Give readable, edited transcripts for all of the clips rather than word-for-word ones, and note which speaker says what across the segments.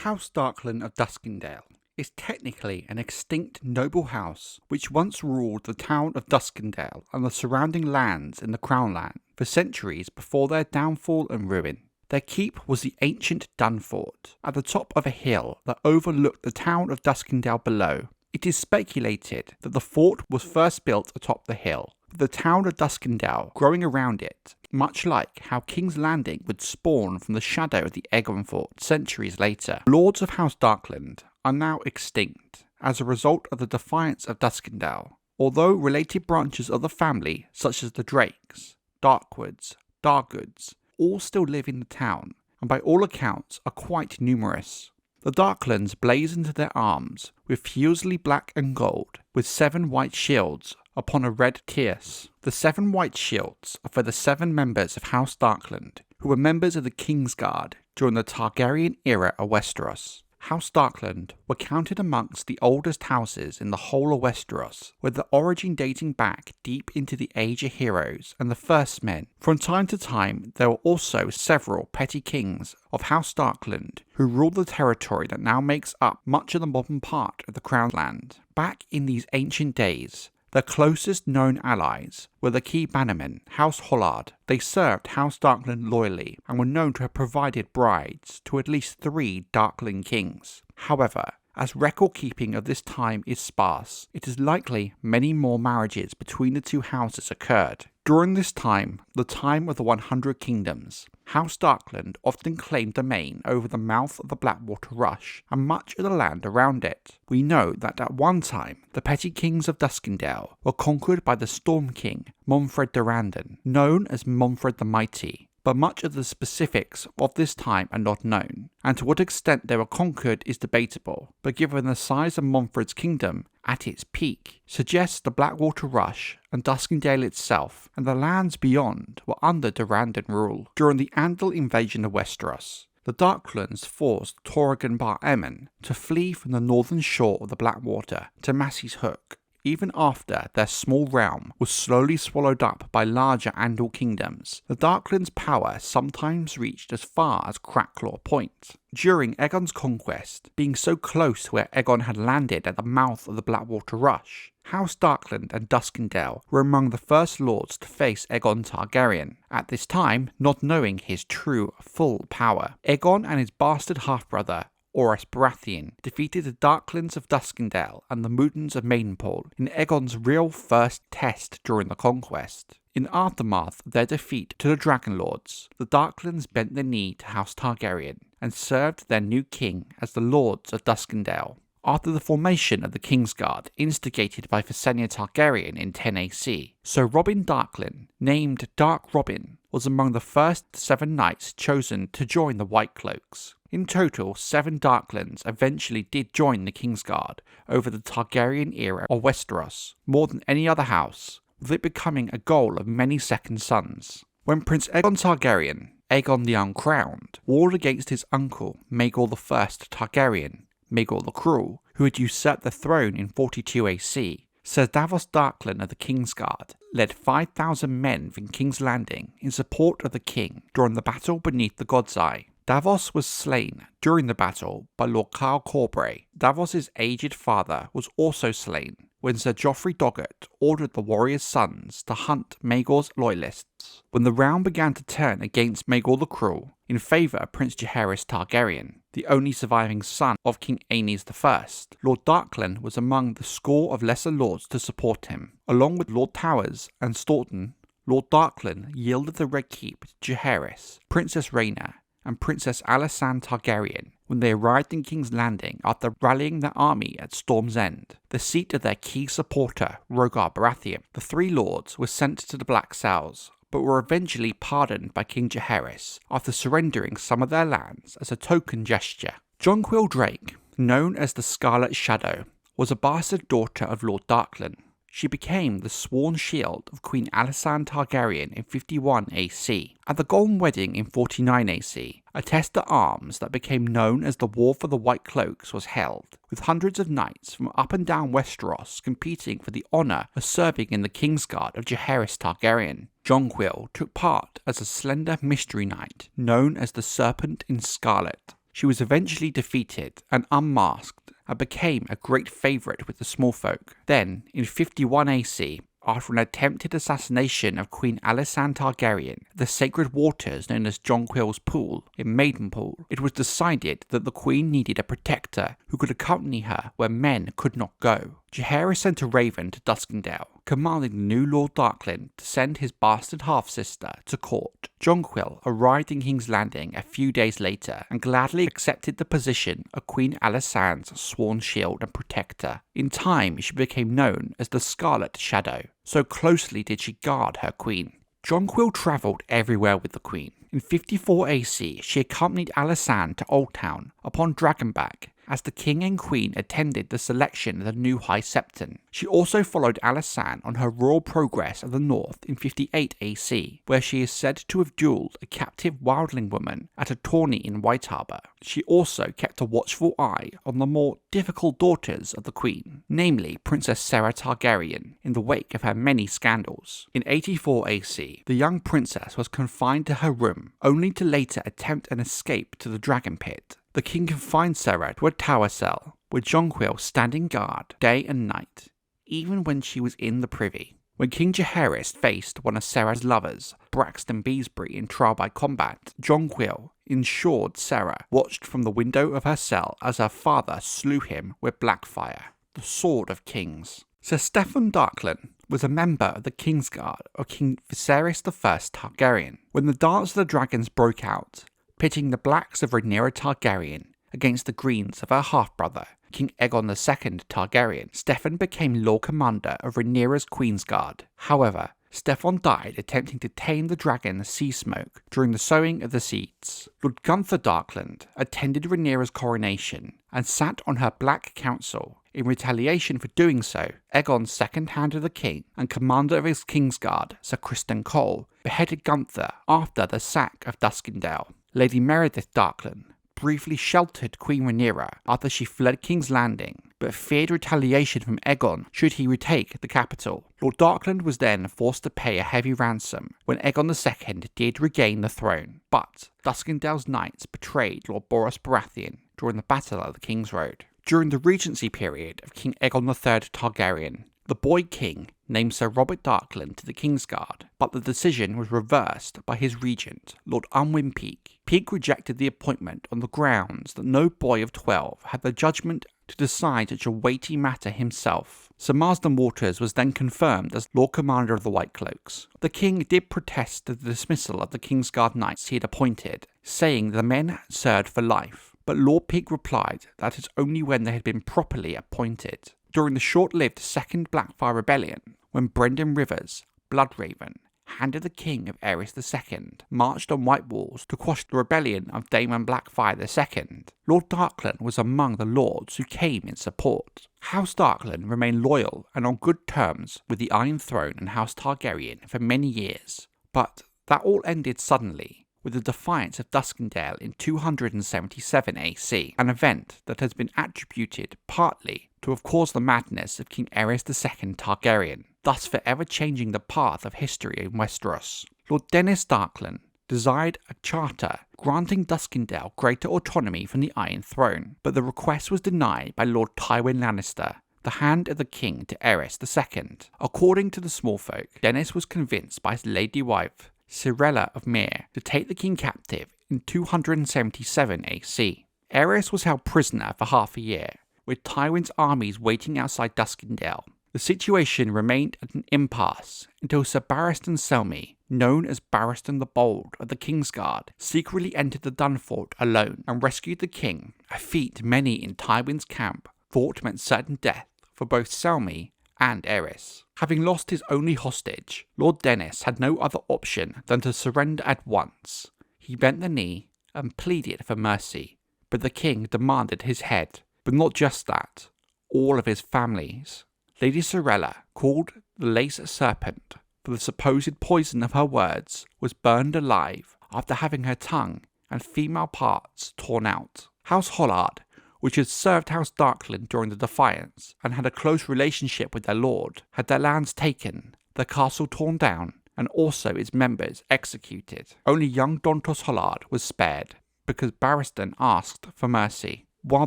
Speaker 1: House Darklyn of Duskendale is technically an extinct noble house which once ruled the town of Duskendale and the surrounding lands in the Crownlands for centuries before their downfall and ruin. Their keep was the ancient Dun Fort, at the top of a hill that overlooked the town of Duskendale below. It is speculated that the fort was first built atop the hill, with the town of Duskendale growing around it, much like how King's Landing would spawn from the shadow of the Aegon fort centuries later. Lords of House Darklyn are now extinct as a result of the Defiance of Duskendale, although related branches of the family such as the Drakes, Darkwoods, Dargoods, all still live in the town, and by all accounts are quite numerous. The Darklyns blazoned their arms with fusely black and gold, with 7 white shields upon a red tierce. The 7 white shields are for the 7 members of House Darklyn, who were members of the Kingsguard during the Targaryen era of Westeros. House Darklyn were counted amongst the oldest houses in the whole of Westeros, with the origin dating back deep into the Age of Heroes and the First Men. From time to time, there were also several petty kings of House Darklyn who ruled the territory that now makes up much of the modern part of the Crownlands. Back in these ancient days, their closest known allies were the key bannermen, House Hollard. They served House Darklyn loyally and were known to have provided brides to at least 3 Darklyn kings. However, as record keeping of this time is sparse, it is likely many more marriages between the 2 houses occurred. During this time, the time of the 100 Kingdoms, House Darklyn often claimed domain over the mouth of the Blackwater Rush and much of the land around it. We know that at one time, the petty kings of Duskendale were conquered by the Storm King, Monfred Durrandon, known as Monfred the Mighty, but much of the specifics of this time are not known, and to what extent they were conquered is debatable, but given the size of Monfred's kingdom at its peak, suggests the Blackwater Rush and Duskendale itself and the lands beyond were under Durrandon rule. During the Andal invasion of Westeros, the Darklyns forced Torrhagen Bar Aemon to flee from the northern shore of the Blackwater to Massey's Hook, even after their small realm was slowly swallowed up by larger Andal kingdoms. The Darklyns' power sometimes reached as far as Cracklaw Point. During Aegon's conquest, being so close to where Aegon had landed at the mouth of the Blackwater Rush, House Darklyn and Duskendale were among the first lords to face Aegon Targaryen, at this time not knowing his true, full power. Aegon and his bastard half-brother, Aerys Baratheon, defeated the Darklyns of Duskendale and the Mootons of Maidenpool in Aegon's real first test during the Conquest. In aftermath of their defeat to the Dragonlords, the Darklyns bent the knee to House Targaryen and served their new king as the Lords of Duskendale. After the formation of the Kingsguard, instigated by Visenya Targaryen in 10 AC, Sir Robin Darklyn, named Dark Robin, was among the first 7 knights chosen to join the White Cloaks. In total, 7 Darklyns eventually did join the Kingsguard over the Targaryen era of Westeros, more than any other house, with it becoming a goal of many second sons. When Prince Aegon Targaryen, Aegon the Uncrowned, warred against his uncle Maegor I Targaryen, Maegor the Cruel, who had usurped the throne in 42 AC, Sir Davos Darklyn of the Kingsguard led 5,000 men from King's Landing in support of the king during the battle beneath the God's Eye. Davos was slain during the battle by Lord Carl Corbray. Davos's aged father was also slain when Sir Joffrey Doggett ordered the warriors' sons to hunt Maegor's loyalists. When the realm began to turn against Maegor the Cruel in favour of Prince Jaehaerys Targaryen, the only surviving son of King Aenys I, Lord Darklyn was among the score of lesser lords to support him. Along with Lord Towers and Staunton, Lord Darklyn yielded the Red Keep to Jaehaerys, Princess Rhaena, and Princess Alysanne Targaryen when they arrived in King's Landing after rallying their army at Storm's End, the seat of their key supporter, Rhaegar Baratheon. The 3 lords were sent to the Black Cells, but were eventually pardoned by King Jaehaerys after surrendering some of their lands as a token gesture. Jonquil Drake, known as the Scarlet Shadow, was a bastard daughter of Lord Darklyn. She became the sworn shield of Queen Alysanne Targaryen in 51 AC. At the Golden Wedding in 49 AC, a test at arms that became known as the War for the White Cloaks was held, with hundreds of knights from up and down Westeros competing for the honour of serving in the Kingsguard of Jaehaerys Targaryen. Jonquil took part as a slender mystery knight known as the Serpent in Scarlet. She was eventually defeated and unmasked and became a great favourite with the small folk. Then, in 51 AC, after an attempted assassination of Queen Alysanne Targaryen at the sacred waters known as Jonquil's Pool in Maidenpool, it was decided that the queen needed a protector who could accompany her where men could not go. Jaehaerys sent a raven to Duskendale, commanding the new Lord Darklyn to send his bastard half-sister to court. Jonquil arrived in King's Landing a few days later and gladly accepted the position of Queen Alysanne's sworn shield and protector. In time, she became known as the Scarlet Shadow, so closely did she guard her queen. Jonquil travelled everywhere with the queen. In 54 AC, she accompanied Alysanne to Oldtown upon Dragonback, as the king and queen attended the selection of the new High Septon. She also followed Alysanne on her royal progress of the north in 58 AC, where she is said to have duelled a captive wildling woman at a tourney in White Harbour. She also kept a watchful eye on the more difficult daughters of the queen, namely Princess Sarah Targaryen, in the wake of her many scandals. In 84 AC, the young princess was confined to her room, only to later attempt an escape to the Dragon Pit. The king confined Sarah to a tower cell, with Jonquil standing guard day and night, even when she was in the privy. When King Jaehaerys faced one of Sarah's lovers, Braxton Beesbury, in trial by combat, Jonquil ensured Sarah watched from the window of her cell as her father slew him with Blackfyre, the Sword of Kings. Sir Steffon Darklyn was a member of the Kingsguard of King Viserys I Targaryen. When the Dance of the Dragons broke out, pitting the blacks of Rhaenyra Targaryen against the greens of her half-brother, King Aegon II Targaryen, Steffon became Lord Commander of Rhaenyra's Queensguard. However, Steffon died attempting to tame the dragon Sea Smoke during the sowing of the seeds. Lord Gunther Darkland attended Rhaenyra's coronation and sat on her Black Council. In retaliation for doing so, Aegon's second hand of the king and commander of his Kingsguard, Sir Criston Cole, beheaded Gunther after the sack of Duskendale. Lady Meredith Darklyn briefly sheltered Queen Rhaenyra after she fled King's Landing, but feared retaliation from Aegon should he retake the capital. Lord Darkland was then forced to pay a heavy ransom when Aegon II did regain the throne, but Duskendale's knights betrayed Lord Boros Baratheon during the Battle of the King's Road. During the regency period of King Aegon III Targaryen, the boy king named Sir Robert Darklyn to the Kingsguard, but the decision was reversed by his regent, Lord Unwin Peake. Peake rejected the appointment on the grounds that no boy of 12 had the judgment to decide such a weighty matter himself. Sir Marsden Waters was then confirmed as Lord Commander of the White Cloaks. The king did protest the dismissal of the Kingsguard knights he had appointed, saying the men had served for life, but Lord Peake replied that it's only when they had been properly appointed. During the short-lived Second Blackfyre Rebellion, when Brendan Rivers, Bloodraven, Hand of the King of Aerys II, marched on White Walls to quash the rebellion of Daemon Blackfyre II, Lord Darklyn was among the lords who came in support. House Targaryen remained loyal and on good terms with the Iron Throne and House Targaryen for many years, but that all ended suddenly with the Defiance of Duskendale in 277 AC, an event that has been attributed partly to have caused the madness of King Aerys II Targaryen, thus forever changing the path of history in Westeros. Lord Dennis Darklyn desired a charter granting Duskendale greater autonomy from the Iron Throne, but the request was denied by Lord Tywin Lannister, the hand of the king to Aerys II. According to the smallfolk, Dennis was convinced by his lady wife, Cyrella of Mere, to take the king captive in 277 AC. Aerys was held prisoner for half a year, with Tywin's armies waiting outside Duskendale. The situation remained at an impasse until Sir Barristan Selmy, known as Barristan the Bold of the Kingsguard, secretly entered the Dunfort alone and rescued the king, a feat many in Tywin's camp thought meant certain death for both Selmy and Aerys. Having lost his only hostage, Lord Dennis had no other option than to surrender at once. He bent the knee and pleaded for mercy, but the king demanded his head. But not just that, all of his family's. Lady Cyrella, called the Lace Serpent for the supposed poison of her words, was burned alive after having her tongue and female parts torn out. House Hollard, which had served House Darklyn during the Defiance and had a close relationship with their lord, had their lands taken, their castle torn down, and also its members executed. Only young Dontos Hollard was spared. because Barristan asked for mercy. While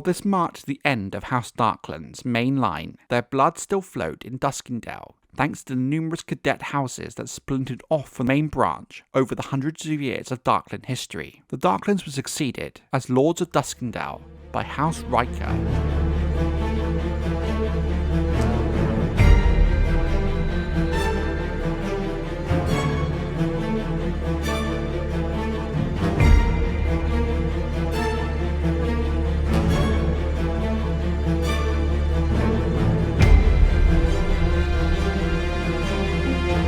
Speaker 1: this marked the end of House Darklyn's main line, their blood still flowed in Duskendale, thanks to the numerous cadet houses that splintered off from the main branch over the hundreds of years of Darklyn history. The Darklyns were succeeded as Lords of Duskendale by House Riker.